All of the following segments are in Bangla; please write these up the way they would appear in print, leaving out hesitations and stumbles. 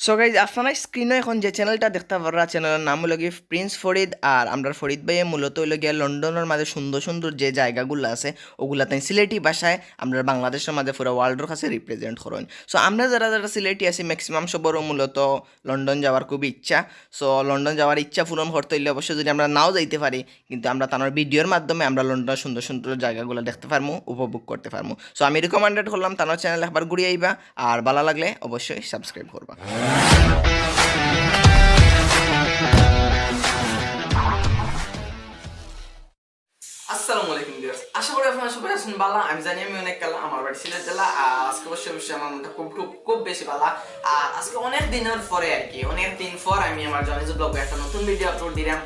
সো গাইজ আপনারা স্ক্রিনে এখন যে চ্যানেলটা দেখতে পারা চ্যানেলের নাম হলো গিয়ে প্রিন্স ফরিদ। আর আমরা ফরিদ ভাইয়ে মূলত হইল গিয়া লন্ডনের মাঝে সুন্দর সুন্দর যে জায়গাগুলো আছে ওগুলা তাই সিলেটি ভাষায় আমরা বাংলাদেশের মাঝে পুরো ওয়ার্ল্ডের কাছে রিপ্রেজেন্ট করেন। সো আমরা যারা যারা সিলেটি আছি ম্যাক্সিমাম সবরও মূলত লন্ডন যাওয়ার খুব ইচ্ছা। সো লন্ডন যাওয়ার ইচ্ছা পূরণ করতে হইলে অবশ্যই যদি আমরা নাও যাইতে পারি কিন্তু আমরা তার ভিডিওর মাধ্যমে আমরা লন্ডনের সুন্দর সুন্দর জায়গাগুলো দেখতে পারবো, উপভোগ করতে পারবো। সো আমি রিকমেন্ডেড করলাম তার চ্যানেল একবার ঘুরিয়ে আইবা আর ভালো লাগলে অবশ্যই সাবস্ক্রাইব করবা। আসসালামু আলাইকুম ভিউয়ার্স, আশা করি আপনারা সবাই আছেন ভালো। আমি জানি আমি অনেক কালা, আমার বাড়ি সিলেট জেলা। আর আজকে অবশ্যই আমার মনটা খুব খুব খুব বেশি ভালো। আর আজকে অনেক দিনের পরে আর কি, অনেক দিন পর আমি আমার জনিজ ব্লগে একটা নতুন ভিডিও আপলোড দিলাম।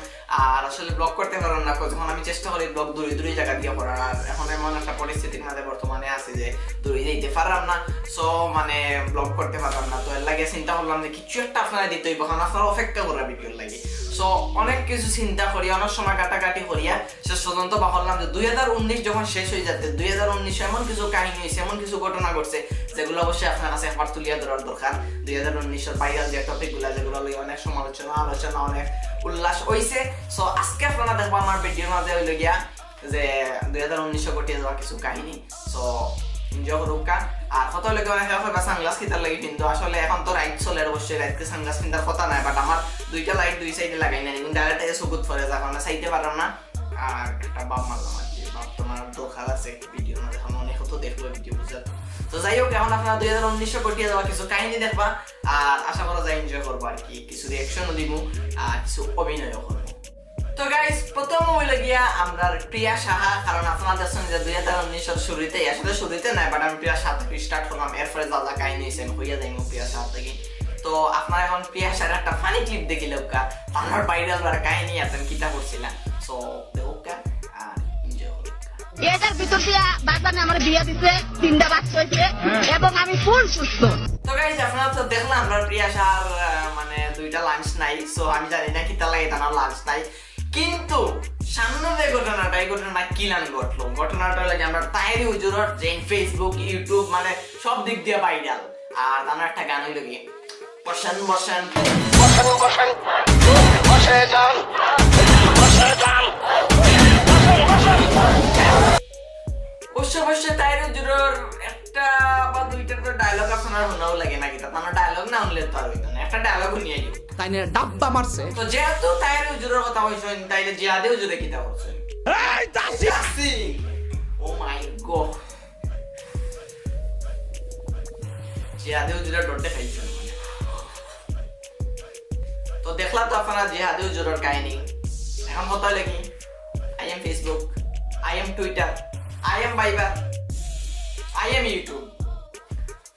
আর আসলে ব্লগ করতে পারলাম না, যখন আমি চেষ্টা করি ব্লগ দূরে দূরে জায়গা দিয়ে করার। আর এখন এমন একটা পরিস্থিতির মাঝে বর্তমানে আছে যে দূরে যেতে পারলাম না, সো মানে ব্লগ করতে পারলাম না। তো এর লাগে চিন্তা করলাম যে কিছু একটা আপনারা দিতে হইব, কারণ আপনারা অপেক্ষা করা ভিডিওর লাগে। সো অনেক কিছু চিন্তা করি, অনেক সময় কাটাকাটি করিয়া শেষ পর্যন্ত ভাবলাম যে 2019 যখন শেষ হয়ে যাচ্ছে, 2019 এমন কিছু কাহিনী হয়েছে, এমন কিছু ঘটনা ঘটছে যেগুলো অবশ্যই আপনার কাছে একবার তুলিয়া ধরার দরকার। 2019-এর ভাইরাল যে টপিকগুলো, যেগুলো অনেক সমালোচনা আলোচনা অনেক উল্লাস হয়েছে। সো আজকে আপনারা দেখবো আমার ভিডিওর মাঝে হইল গিয়া যে 2019 ঘটিয়ে যাওয়া কিছু কাহিনী। So enjoy করুকা। আর কত লাগে অনেক সানগ্লাস কিতার লাগে, কিন্তু আসলে এখন তো রাইট চলে, অবশ্যই রাইটকে সানগ্লাস কিনতার কথা নাই। বাট আমার দুইটা লাইট দুই সাইডে লাগাই না, কিন্তু ডাইরেক্ট চকুত পরে যা কারণে চাইতে পারলাম না। আর একটা বাপ মারলাম আর কি, বাপ তোমার দরকার আছে ভিডিওর মাঝে, এখন অনেক তো দেখবো ভিডিও বুঝাতে। তো যাই হোক, এখন আপনারা 2019 ঘটিয়ে যাওয়া কিছু কাহিনী দেখবা আর আশা করা যায় এনজয় করবো আর কি। কিছু রিয়াকশনও দিব আর কিছু অভিনয়ও করবো। তো গাইস, প্রথম হইল গিয়া আমরা প্রিয়া সাহা, কারণ আপনাদের সঙ্গে 2019-এর শুরুতেই, আসলে শুরুতে নাই বাট আমি প্রিয়া সাহা থেকে স্টার্ট করলাম। এরপরে যা যা কাহিনী হয়েছে আমি হইয়া যাইমু প্রিয়া সাহা থেকে। তো আপনারা এখন প্রিয়া সাহার একটা ফানি ক্লিপ দেখিল কা, তার ভাইরাল আর কাহিনী এত কিতা করছিলাম। সো দেখো কা আর এনজয় করো। এটার ভিতর দিয়ে বাবা আমার বিয়ে দিতে 3টা বাচ্চা হয়েছে এবং আমি ফুল সুস্থ। তো গাইস, আপনারা তো দেখলাম আমরা প্রিয়া সাহার মানে 2টা লাঞ্চ নাই। সো আমি জানি না কিতা লাগে তার লাঞ্চ নাই, কিন্তু সামনে যে ঘটনাটা, এই ঘটনা কিলান ঘটলো, ঘটনাটা লাগে আমরা তাইরি হুজুরের যে ফেসবুক ইউটিউব মানে সব দিক দিয়ে ভাইরাল। আর তার একটা গান হইল গিয়ে বসেন বসেন বসেন বসেন বসে যান বসে যান অবশ্য অবশ্যই তাইরি হুজুরের একটা বা দুইটা তো ডায়লগ আপনার শোনাও লাগে নাকি, তা তার ডায়লগ না শুনলে তো আর হইতো না, একটা ডায়লগ নিয়ে যাও তাই না ডাব্বা মারছে। তো যেহেতু তাইরে হুজুরের কথা কইছেন, তাইলে জিহাদে হুজুরে কিতা করছেন? এই দাসি, ও মাই গড, জিহাদে হুজুরে ডটে খাইছেন মানে। তো দেখলা তো আপনারা জিহাদে হুজুরের কাহিনী। এখন কথা লাগি I am Facebook, I am Twitter, I am Viber, I am YouTube.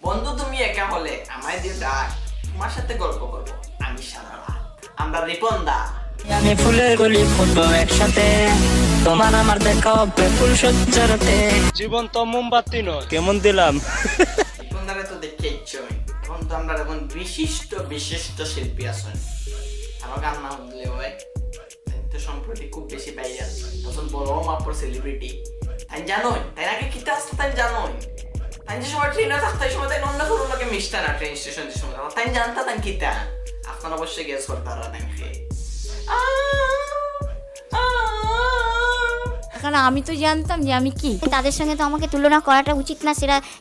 বন্ধু তুমি একা হলে আমায় দিয়ে ডাক, তোমার সাথে গল্প করবো আমি সারা রাত। আমরা রিপন দা, আমি ফুলের গলি ফুটবো একসাথে, তোমার আমার দেখা হবে ফুল সজ্জাতে। জীবন তো মোমবাতি নয়, কেমন দিলাম? রিপন দারে তো দেখে ইচ্ছে হয়। এখন তো আমরা এখন বিশিষ্ট বিশিষ্ট শিল্পী আছেন, আমার গান না দিলে হয় তো সম্প্রতি খুব বেশি ভাইরাল, তখন বড় মাপর সেলিব্রিটি। তাই জানোই তাই আগে কিতা আসতো, তাই জানোই তাই যে সময় ট্রেনে থাকতো এই সময় তাই অন্য কোনো লোকে মিশতে না, ট্রেন স্টেশন যে সময় তাই জানতা তাই কিতা। আপনারা অবশ্যই গেস করতে পারেন। কারণ আমি তো জানতাম যে আমি কি, তাদের সঙ্গে তো আমাকে তুলনা করাটা উচিত না,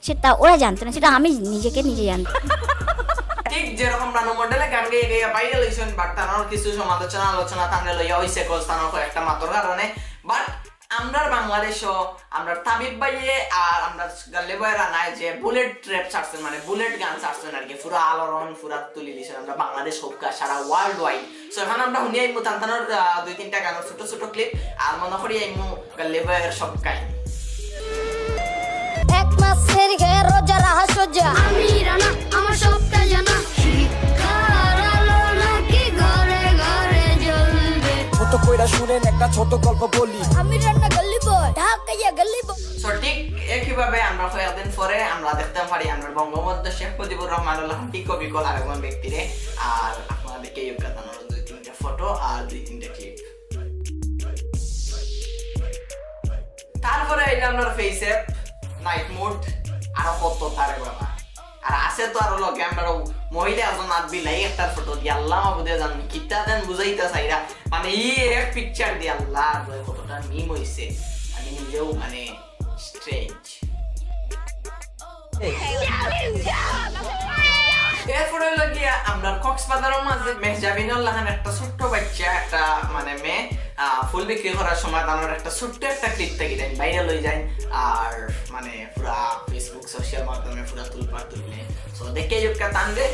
সেটা ওরা জানতো না, সেটা আমি নিজেকে নিজে জানতাম। ঠিক যেরকম রানু মডেলে গান গেয়ে গিয়ে বাইরে লইছেন, বাট তানোর কিছু সমালোচনা আলোচনা তাঙ্গে লইয়া হইছে কজ তানোর একটা মাত্র কারণে। বাট আমরা বাংলাদেশও আমরা তাবিব ভাইয়ে আর আমরা গাল্লে ভাইরা নাই যে বুলেট ট্র্যাপ ছাড়ছেন, মানে বুলেট গান ছাড়ছেন আর কি, পুরো আলোড়ন পুরা তুলি দিয়েছেন আমরা বাংলাদেশ হোক সারা ওয়ার্ল্ড ওয়াইড। সো এখন আমরা শুনি আইমু তান্তানোর 2-3টা গানের ছোট ছোট ক্লিপ, আর মনে করি আইমু গাল্লে ভাইয়ের সব কাহিনী। এক মাসের গায়ে রোজা রাহা সজ্জা, আমি রানা আমার সবটা জানা, শিক্ষার আলো নাকি ঘরে ঘরে জ্বলবে। ছোট কইরা শুনেন একটা ছোট গল্প বলি, আমি রান্না গলি বয়, ঢাকাইয়া গলি বয়। সো ঠিক একইভাবে আমরা কয়েকদিন পরে আমরা দেখতে পারি আমরা বঙ্গবন্ধু শেখ মুজিবুর রহমানুল্লাহ টিকো বিকল আরেকজন ব্যক্তিরে। আর আপনাদেরকে ইউকাতানোর 2-3টা ফটো আর 2-3টা ক্লিপ। তারপরে এই আমরা ফেসে নাইট মোড আরো কত তারে বাবা, আর আছে তো আরো লগে আমরা মহিলা এজন আর বিলাই একটা ফটো দিয়ে আল্লাহ মাহবুদে জান কিতা দেন বুঝাইতা চাইরা মানে এক পিকচার দিয়ে আল্লাহ ফটোটা মিম হইছে আমি নিজেও মানে স্ট্রেঞ্জ। এরপরে হলো গিয়া আমরা কক্সবাজারের মাঝে মেহজাবিনুল্লাহ খান একটা ছোট্ট বাচ্চা একটা মানে মেয়ে ফুল বিক্রি করার সময় তার একটা ছোট্ট একটা ক্লিপ থেকে দেন বাইরে লই যায় আর মানে পুরা ফেসবুক সোশ্যাল মাধ্যমে পুরা তুলপাড় তুললে সো দেখে যুক্কা টানবে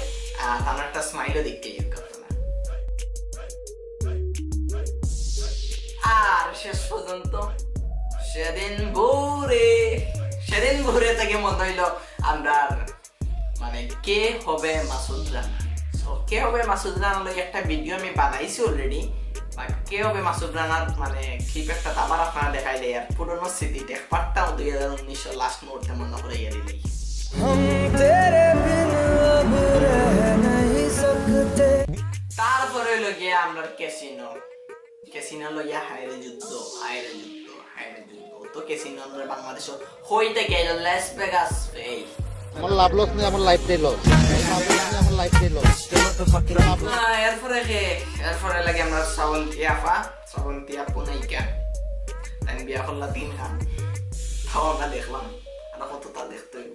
তার একটা স্মাইলও দেখতে যুক্কা না। আর শেষ পর্যন্ত সেদিন ভোরে থেকে মনে হইলো আমরা মানে কে হবে মাসুদ রানা। সো কে হবে মাসুদ রানার লই একটা ভিডিও আমি বানাইছি অলরেডি, বাট কে হবে মাসুদ রানার মানে ক্লিপ একটা আবার আপনারা দেখাইলে আর পুরনো স্মৃতি দেখ পারতাম 2019 লাস্ট মুহূর্তে মনে করে ইয়ে দিলেই। তারপরে হইলো গিয়ে আমরা ক্যাসিনো লইয়া হায়রে যুদ্ধ তো ক্যাসিনো আমরা বাংলাদেশে হইতে গেল লাস ভেগাস এই আমার লাভ লস নেই, আমার লাইফটাই লস, আমার লাইফটাই লস। এরপরে লাগে আমরা শ্রাবন্তী আপু নায়িকা তাই বিয়া করলা 3 খান তাও আমরা দেখলাম আর কতটা দেখতে হইব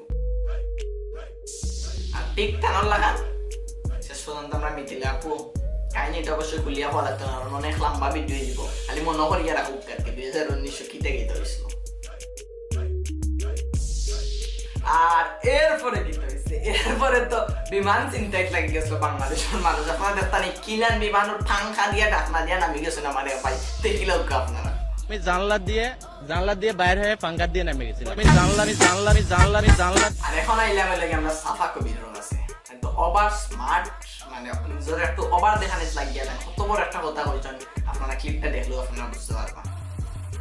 আর ঠিক টানার লাগান শেষ পর্যন্ত আমরা মিথিলা আপু কাহিনীটা অবশ্যই খুলিয়া বলা তো অনেক লম্বা ভিডিও দিব খালি মনে করিয়া রাখুক আর কি 2019 কিতে গেতে হয়েছিল। আর এরপরে কি হয়েছে, এরপরে তো বিমান চিন্তায় লাগি গেছিল বাংলাদেশের মানুষ। আপনারা দেখতেন কিলান বিমানের ঠাঙ্কা দিয়া ডাকনা দিয়া নামি গেছিল আমার ভাই দেখিল আপনারা। আমি জানলা দিয়ে বাইরে হয়ে পাঙ্কা দিয়ে নামে গেছিলাম। আমি জানলা আর এখন আইলাম লাগে আমরা সাফা কবির আছে একদম ওভার স্মার্ট মানে নিজের একটু ওভার দেখানিস লাগিয়া দেন কত বড় একটা কথা কইছেন আপনারা ক্লিপটা দেখলেও আপনারা বুঝতে পারবেন।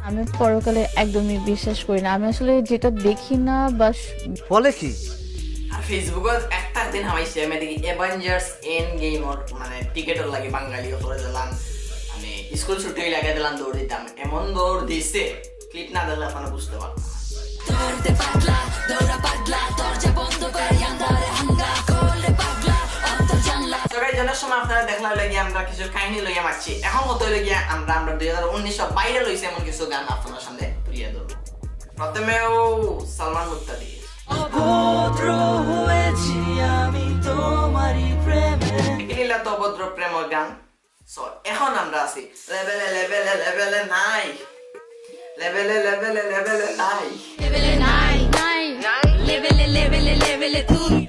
আমি পরকালে একদমই বিশ্বাস করি না, আমি আসলে যেটা দেখি না বা বলে কি আর ফেসবুকত একটা দিন হামাইছে আমি দেখি অ্যাভেঞ্জার্স এন্ড গেম ওর মানে টিকেটর লাগে বাঙালি করে দিলাম মানে স্কুল ছুটি লাগে দিলাম দৌড় দিতাম এমন দৌড় দিছে ক্লিপ না দিলে আপনারা বুঝতে পারবেন না। জনের সময় আপনারা দেখলাম লাগিয়ে আমরা কিছু কাহিনী লইয়া মারছি এখন কত লইয়া আমরা 2019 বাইরে লইছে এমন কিছু গান আপনার সামনে তুলিয়ে ধরবো। প্রথমেও সালমান মুক্তাদি নীলা তো অভদ্র প্রেমের গান। সো এখন আমরা আছি লেভেলে নাই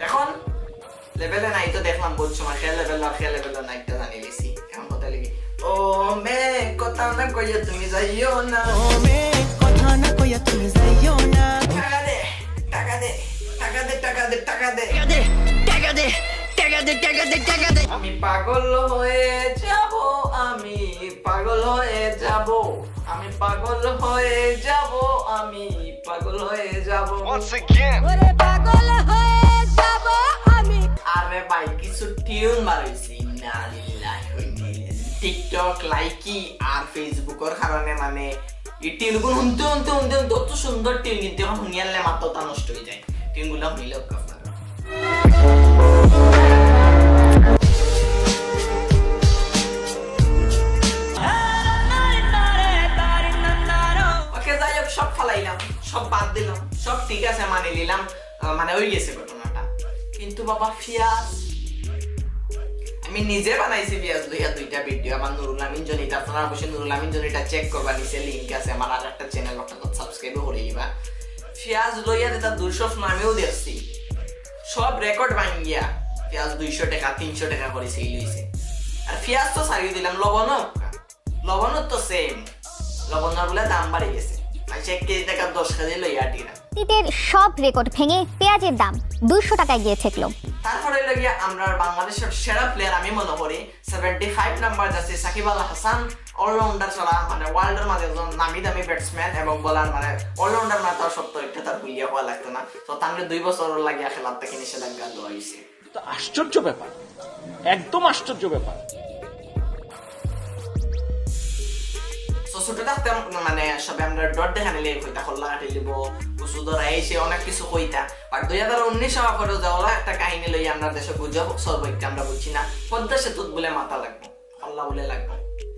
এখন লেভেলে নাই তো দেখলাম বহুত সময় খেয়ে লেভেল নাইটটা জানি লিছি এখন কথা লিখি ও মে কথা না কইয়া তুমি যাইও না টাকা দে আমি পাগল হয়ে যাব আমি পাগল হয়ে যাব আরে ভাই কিছু টিউন মারাইছি না টিকটক লাইকি আর ফেসবুকের কারণে মানে এই টিউনগুলো শুনতে তত সুন্দর টিউন কিন্তু এখন শুনিয়ালে মাথাটা নষ্ট হয়ে যায় টিউনগুলো শুনিলে আপনারা। ওকে যাই হোক সব ফালাইলাম সব বাদ দিলাম সব ঠিক আছে মানে নিলাম মানে হয়ে গেছে ঘটনাটা কিন্তু বাবা ফিয়াজ আমি নিজে বানাইছি ফিয়াজ লইয়া 2টা ভিডিও আমার নুরুল আমিন জনিটা আপনারা অবশ্যই নুরুল আমিন জনিটা চেক করবা নিচে লিংক আছে আমার আর একটা চ্যানেল আপনারা সাবস্ক্রাইব করে দিবা। ফিয়াজ লইয়া যেটা 200 আমিও দেখছি সব রেকর্ড ভাঙিয়া ফিয়াজ 200 টাকা 300 টাকা করে সেল হইছে আর ফিয়াজ তো ছাড়িয়ে দিলাম লবণ তো সেম লবণের বলে দাম বাড়ে গেছে মানে 1 কেজি টাকা 10 কেজি লইয়া টিরা শীতের সব রেকর্ড ভেঙে পেঁয়াজের দাম 200 টাকায় গিয়ে ঠেকলো। তারপরে লাগিয়া আমরা বাংলাদেশের সেরা প্লেয়ার আমি মনে করি 75 নাম্বার যাচ্ছে সাকিব আল হাসান অলরাউন্ডার চলা মানে ওয়ার্ল্ডের মাঝে একজন নামি দামি ব্যাটসম্যান এবং বোলার মানে অলরাউন্ডার মানে তার সত্য একটা তার ভুলিয়া হওয়া লাগতো না তো তাহলে 2 বছর লাগিয়া খেলার থেকে নিষেধাজ্ঞা দেওয়া হয়েছে। তো আশ্চর্য ব্যাপার, একদম আশ্চর্য ব্যাপার। ছোট থাকতে মানে সবে আমরা ডট দেখা নিলে কইতা খোলা কাটি লিব কুসু ধরা এসে অনেক কিছু কইতা আর 2019 হওয়ার পরে যাওয়া একটা কাহিনী লই আমরা দেশে গুজব সর্বৈক্য আমরা বুঝছি না পদ্মা সেতুত বলে মাথা লাগবো আল্লাহ বলে লাগবো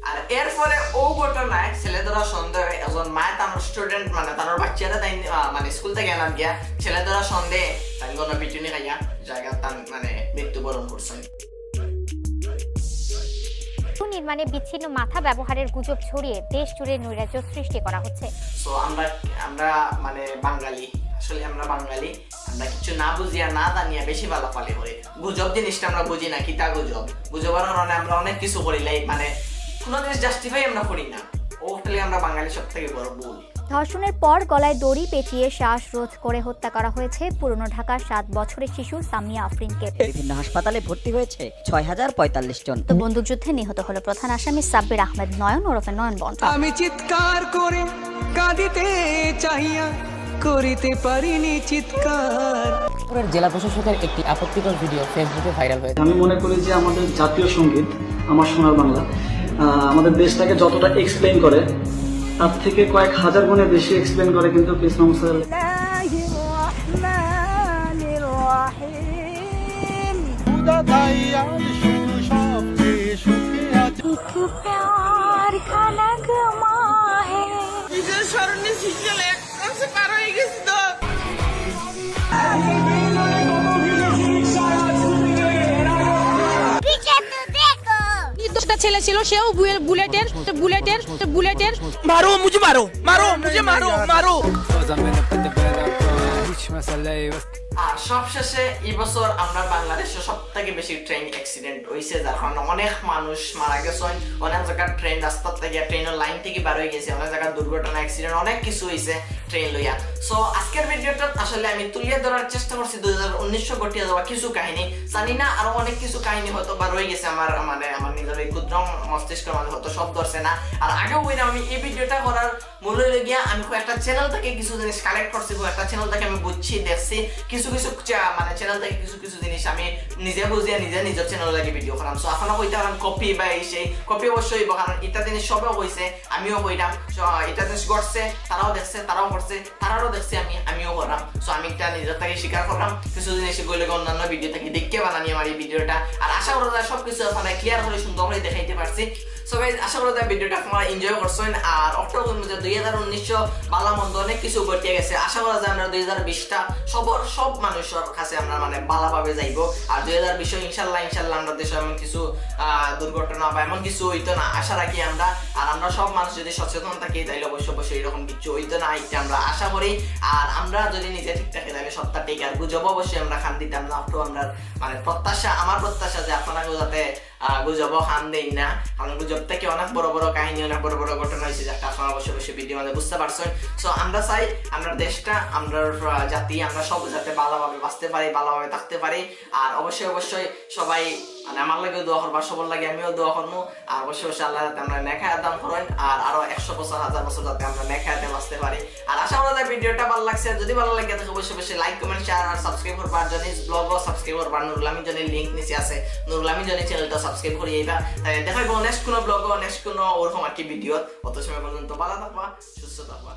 আর এরপরে ও ঘটনায় ছেলেদের সন্দেহে একজন মায় তার স্টুডেন্ট মানে তার বাচ্চারা তাই মানে স্কুল থেকে আনার গিয়া ছেলেদের সন্দেহে তাই কোনো পিটুনি খাইয়া জায়গা তার মানে মৃত্যুবরণ করছেন। নির্মাণে বিচ্ছিন্ন মাথা ব্যবহারের গুজব ছড়িয়ে দেশ জুড়ে নৈরাজ্য সৃষ্টি করা হচ্ছে। সো আমরা মানে বাঙালি, আসলে আমরা বাঙালি, আমরা কিছু না বুঝিয়া না জানিয়া বেশি বালাপালি করি। গুজব জিনিসটা আমরা বুঝি না, কিতা গুজব, গুজবের কারণে আমরা অনেক কিছু করি, মানে কোনো জিনিস জাস্টিফাই আমরা করি না। ওটালে আমরা বাঙালি সব থেকে বড় ভুল। ধর্ষণের পর গলায় দড়ি পেঁচিয়ে শ্বাসরোধ করে হত্যা করা হয়েছে পুরনো ঢাকার 7 বছরের শিশু সামিয়া আফরিনকে। বিভিন্ন হাসপাতালে ভর্তি হয়েছে 6045 জন। বন্দুকযুদ্ধে নিহত হলো প্রধান আসামি সাব্বির আহমেদ নয়ন ওরফে নয়ন বন্ড। আমি চিৎকার করে কাঁদিতে চাহিয়া করিতে পারিনি চিৎকার। জেলা প্রশাসকের একটি আপত্তিকর ভিডিও ফেসবুকে ভাইরাল হয়েছে। আমি মনে করি যে আমাদের জাতীয় সঙ্গীত আমার সোনার বাংলা আমাদের দেশটাকে যতটা এক্সপ্লেইন করে তার থেকে কয়েক হাজার গুণে বেশি এক্সপ্লেইন করে কিন্তু কৃষ্ণ স্যার। ছেলে ছিল সেও বুলেটের মারো মুঝে মারো মারো মুঝে মারো মারো। আর সবশেষে এই বছর আমরা বাংলাদেশে সব থেকে বেশি ট্রেন অ্যাক্সিডেন্ট হয়েছে, যার কারণে অনেক মানুষ মারা গেছেন, অনেক জায়গায় ট্রেন রাস্তার থেকে ট্রেনের লাইন থেকে বার হয়ে গেছে, অনেক জায়গায় দুর্ঘটনা অ্যাক্সিডেন্ট অনেক কিছু হয়েছে ট্রেন লইয়া। সো আজকের ভিডিওটা আসলে আমি তুলিয়ে ধরার চেষ্টা করছি 2019 ঘটিয়ে যাওয়া কিছু কাহিনী, জানি না আরো অনেক কিছু কাহিনী হয়তো বার হয়ে গেছে আমার মানে আমার নিজের এই ক্ষুদ্র মস্তিষ্কের মাঝে হয়তো সব ধরছে না। আর আগেও বই না, আমি এই ভিডিওটা করার মূল হয়ে গিয়া আমি একটা চ্যানেল থেকে কিছু জিনিস কালেক্ট করছি, একটা চ্যানেল থেকে আমি বুঝছি দেখছি কিছু মানে চ্যানেল থেকে কিছু জিনিস আমি নিজে বুঝিয়ে নিজের চ্যানেল লাগে ভিডিও করাম। সো আপনারা কইতে পারেন কপি বা সেই কপি অবশ্যই হইব, কারণ এটা জিনিস সবেও হয়েছে, আমিও হইলাম, এটা জিনিস ঘটছে, তারাও দেখছে, তারাও করছে, তারাও দেখছে, আমিও করলাম। সো আমি এটা নিজের থেকে স্বীকার করলাম, কিছু জিনিস এগুলো অন্যান্য ভিডিও থেকে দেখে বানানি আমার এই ভিডিওটা। আর আশা করা যায় সবকিছু আপনারা ক্লিয়ার করে সুন্দর করে দেখাইতে পারছি। সো গাইস, আশা করা যায় ভিডিওটা আপনারা এনজয় করছেন। আর অক্টোবর মাসে 2019 বালা মন্দ অনেক কিছু ঘটিয়ে গেছে, আশা করা যায় আমরা 2020টা সব মানুষের কাছে আমরা মানে বালাভাবে যাইবো। আর 2020 ইনশাল্লাহ আমরা দেশে এমন কিছু দুর্ঘটনা বা এমন কিছু হইতো না আশা রাখি আমরা। আর আমরা সব মানুষ যদি সচেতন থাকি তাইলে অবশ্যই এরকম কিছু হইতো না, এটা আমরা আশা করি। আর আমরা যদি নিজে ঠিক থাকি তাহলে সবটা ঠিক। আর গুজব অবশ্যই আমরা খান দিতাম না, অক্টোবর আমরা মানে আমার প্রত্যাশা যে আপনারাও যাতে গুজব খান দেন না, কারণ গুজব থেকে অনেক বড় বড় কাহিনী, অনেক বড় বড় ঘটনা হয়েছে, যেটা আপনারা অবশ্যই ভিডিও মধ্যে বুঝতে পারছেন। সো আমরা চাই আমরা দেশটা, আমরা জাতি, আমরা সব যাতে ভালোভাবে বাঁচতে পারি, ভালোভাবে থাকতে পারি। আর অবশ্যই সবাই মানে আমার লাগে দোয়া করবা, সবার লাগে আমিও দোয়া করবো। আর অবশ্যই আল্লাহ যাতে আমরা নেখায়াত দান করেন, আর আরো 100 বছর 1000 বছর যাতে আমরা নেখায়াতে বাঁচতে পারি। আর আশা করা যায় ভিডিওটা ভালো লাগছে, যদি ভালো লাগে তাহলে অবশ্যই লাইক, কমেন্ট, শেয়ার আর সাবস্ক্রাইব করবা। জনিস ব্লগও সাবস্ক্রাইব করবা, নুরুল আমিন জনের লিংক নিচে আছে, নুরুল আমিন জনের চ্যানেলটা সাবস্ক্রাইব করে আইবা। দেখা হইব নেক্সট কোনো ব্লগ, নেক্সট কোনো ওরকম আর কি ভিডিও। অত সময় পর্যন্ত ভালো থাকবা, সুস্থ থাকবা।